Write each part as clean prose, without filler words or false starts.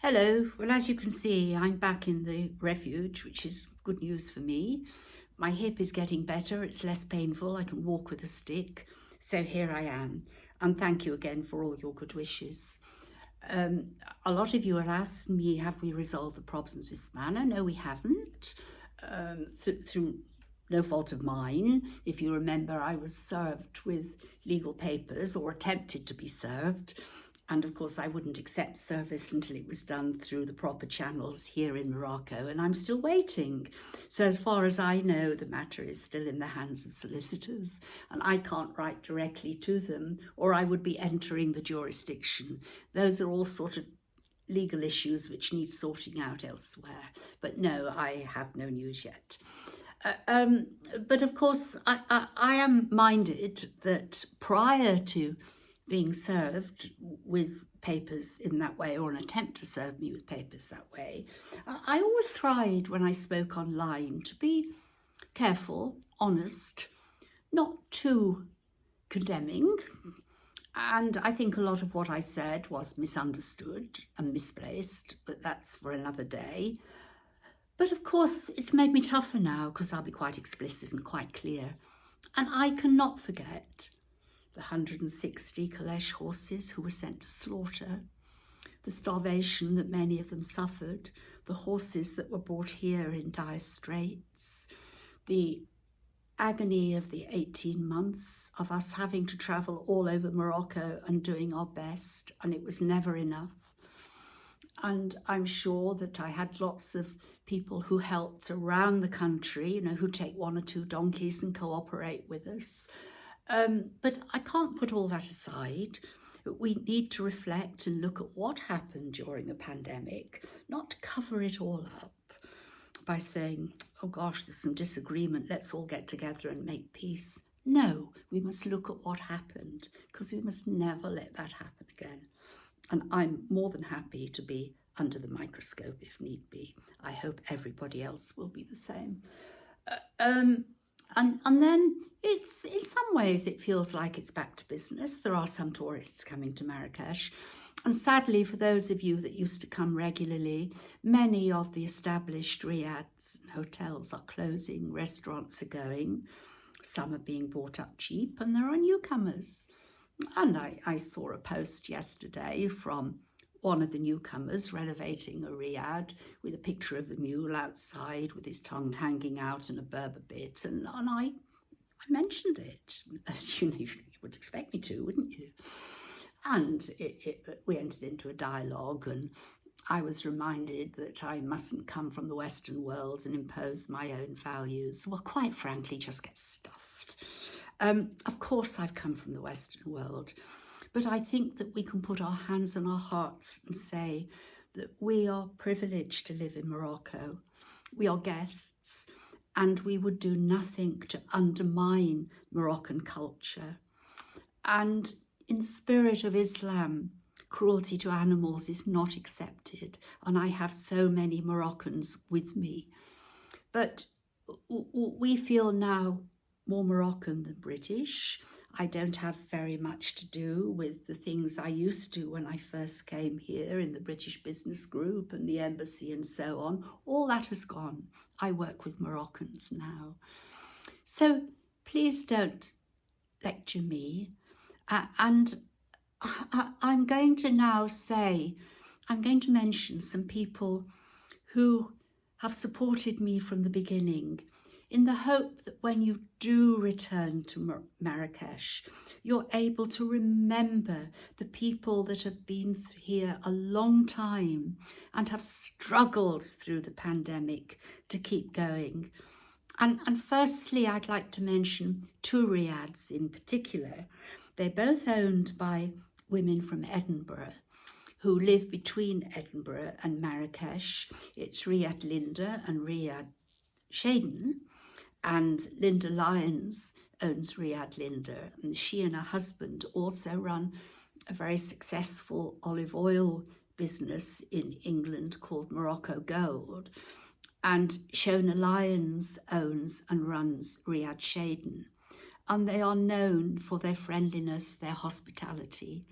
Hello. Well, as you can see, I'm back in the refuge, which is good news for me. My hip is getting better. It's less painful. I can walk with a stick. So here I am. And thank you again for all your good wishes. Um, a lot of you have asked me, have we resolved the problems with Spanner? No, we haven't. Through no fault of mine. If you remember, I was served with legal papers, or attempted to be served. And of course, I wouldn't accept service until it was done through the proper channels here in Morocco, and I'm still waiting. So as far as I know, the matter is still in the hands of solicitors, and I can't write directly to them, or I would be entering the jurisdiction. Those are all sort of legal issues which need sorting out elsewhere. But no, I have no news yet. But of course, I am minded that prior to being served with papers in that way, or an attempt to serve me with papers that way, I always tried when I spoke online to be careful, honest, not too condemning. And I think a lot of what I said was misunderstood and misplaced, but that's for another day. But of course, it's made me tougher now, because I'll be quite explicit and quite clear. And I cannot forget the 160 Kalesh horses who were sent to slaughter, the starvation that many of them suffered, the horses that were brought here in dire straits, the agony of the 18 months of us having to travel all over Morocco and doing our best, and it was never enough. And I'm sure that I had lots of people who helped around the country, who take one or two donkeys and cooperate with us. But I can't put all that aside. We need to reflect and look at what happened during a pandemic, not to cover it all up by saying, oh gosh, there's some disagreement, let's all get together and make peace. No, we must look at what happened, because we must never let that happen again. And I'm more than happy to be under the microscope if need be. I hope everybody else will be the same. And then it's, in some ways, it feels like it's back to business. There are some tourists coming to Marrakesh. And sadly, for those of you that used to come regularly, many of the established riads and hotels are closing, restaurants are going, some are being bought up cheap, and there are newcomers. And I saw a post yesterday from one of the newcomers renovating a riad with a picture of the mule outside with his tongue hanging out and a Berber bit, and I mentioned it, as you would expect me to, wouldn't you? And we entered into a dialogue, and I was reminded that I mustn't come from the Western world and impose my own values. Well, quite frankly, just get stuffed. Of course, I've come from the Western world, but I think that we can put our hands on our hearts and say that we are privileged to live in Morocco. We are guests, and we would do nothing to undermine Moroccan culture. And in the spirit of Islam, cruelty to animals is not accepted, and I have so many Moroccans with me. But we feel now more Moroccan than British. I don't have very much to do with the things I used to when I first came here in the British Business Group and the embassy and so on. All that has gone. I work with Moroccans now. So please don't lecture me. And I'm going to now say, I'm going to mention some people who have supported me from the beginning, in the hope that when you do return to Marrakesh, you're able to remember the people that have been here a long time and have struggled through the pandemic to keep going. And firstly, I'd like to mention two riads in particular. They're both owned by women from Edinburgh who live between Edinburgh and Marrakesh. It's Riad Linda and Riad Shaden. And Linda Lyons owns Riad Linda, and she and her husband also run a very successful olive oil business in England called Morocco Gold. And Shona Lyons owns and runs Riad Shaden. And they are known for their friendliness, their hospitality.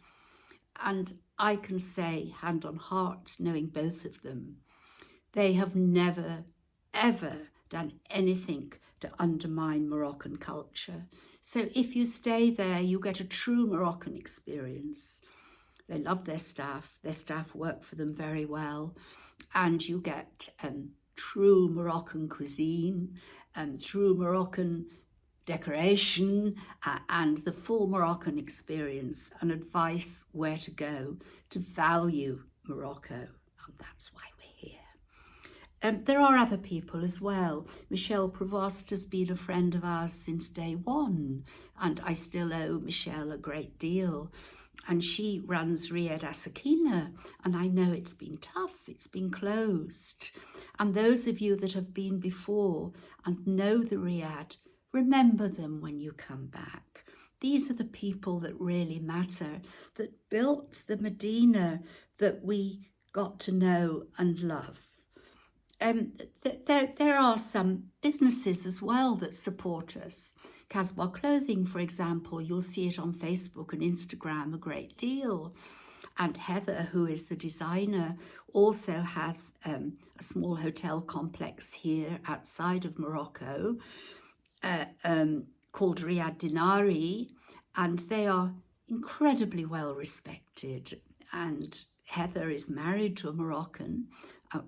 And I can say, hand on heart, knowing both of them, they have never, ever done anything to undermine Moroccan culture. So if you stay there, you get a true Moroccan experience. They love their staff work for them very well, and you get true Moroccan cuisine and true Moroccan decoration and the full Moroccan experience, and advice where to go to value Morocco, and that's why we're here. There are other people as well. Michelle Provost has been a friend of ours since day one, and I still owe Michelle a great deal. And she runs Riyad Asakina, and I know it's been tough, it's been closed. And those of you that have been before and know the Riyadh, remember them when you come back. These are the people that really matter, that built the Medina that we got to know and love. There are some businesses as well that support us. Casbah Clothing, for example, you'll see it on Facebook and Instagram a great deal. And Heather, who is the designer, also has a small hotel complex here outside of Morocco called Riyad Dinari, and they are incredibly well respected. And Heather is married to a Moroccan,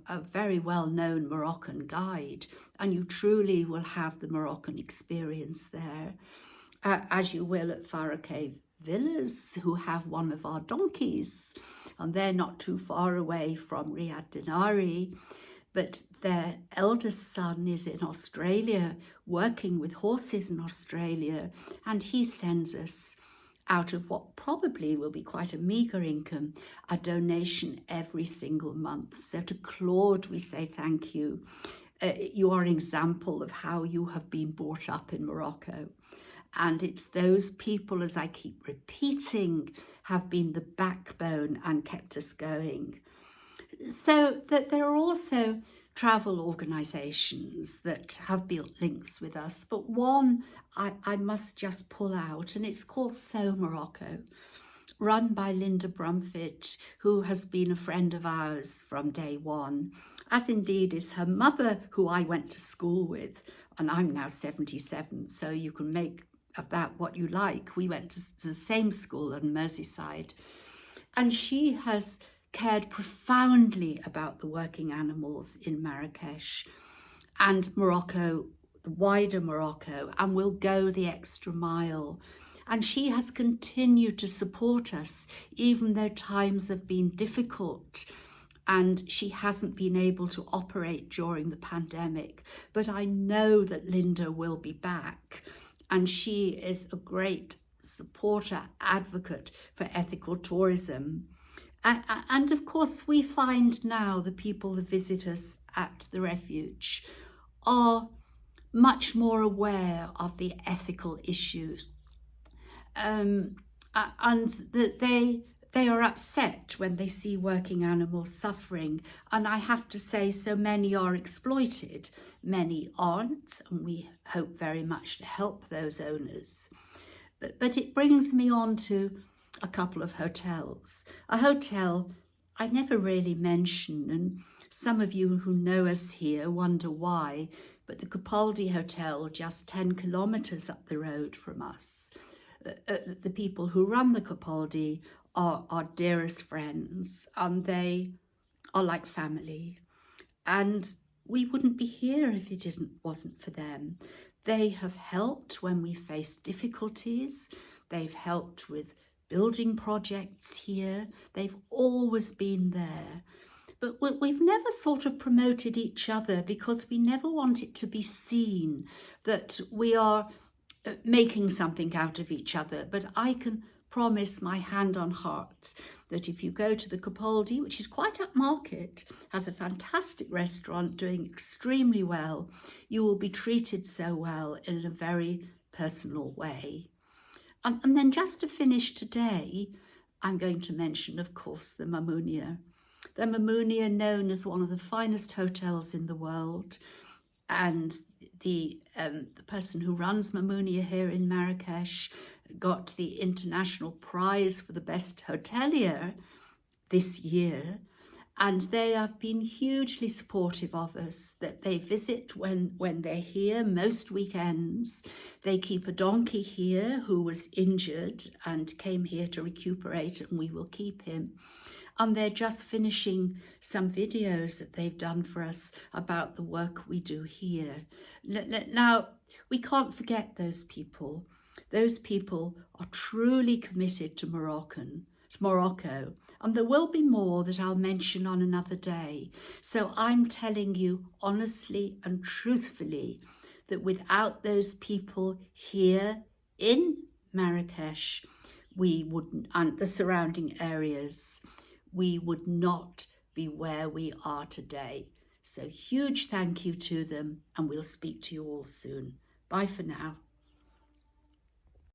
a very well-known Moroccan guide, and you truly will have the Moroccan experience there, as you will at Farakeh Villas, who have one of our donkeys, and they're not too far away from Riyad Dinari, but their eldest son is in Australia, working with horses in Australia, and he sends us, out of what probably will be quite a meagre income, a donation every single month. So to Claude, we say thank you. You are an example of how you have been brought up in Morocco. And it's those people, as I keep repeating, have been the backbone and kept us going. So that there are also travel organisations that have built links with us, but one I must just pull out, and it's called So Morocco, run by Linda Brumfitt, who has been a friend of ours from day one, as indeed is her mother, who I went to school with, and I'm now 77, so you can make of that what you like. We went to the same school in Merseyside, and she has cared profoundly about the working animals in Marrakesh and Morocco, the wider Morocco, and will go the extra mile. And she has continued to support us, even though times have been difficult and she hasn't been able to operate during the pandemic. But I know that Linda will be back, and she is a great supporter, advocate for ethical tourism. And of course, we find now the people that visit us at the refuge are much more aware of the ethical issues, and that they are upset when they see working animals suffering. And I have to say, so many are exploited, many aren't, and we hope very much to help those owners. But it brings me on to a couple of hotels. A hotel I never really mention, and some of you who know us here wonder why, but the Capaldi Hotel, just 10 kilometres up the road from us. The people who run the Capaldi are our dearest friends, and they are like family. And we wouldn't be here if it wasn't for them. They have helped when we faced difficulties. They've helped with building projects here. They've always been there. But we've never sort of promoted each other, because we never want it to be seen that we are making something out of each other. But I can promise my hand on heart that if you go to the Capaldi, which is quite upmarket, has a fantastic restaurant doing extremely well, you will be treated so well in a very personal way. And then just to finish today, I'm going to mention, of course, the Mamounia. The Mamounia, known as one of the finest hotels in the world. And the person who runs Mamounia here in Marrakesh, got the international prize for the best hotelier this year. And they have been hugely supportive of us, that they visit when they're here most weekends. They keep a donkey here who was injured and came here to recuperate, and we will keep him. And they're just finishing some videos that they've done for us about the work we do here. Now, we can't forget those people. Those people are truly committed to Morocco, and there will be more that I'll mention on another day. So I'm telling you honestly and truthfully that without those people here in Marrakesh, we wouldn't, and the surrounding areas, we would not be where we are today. So huge thank you to them, and we'll speak to you all soon. Bye for now.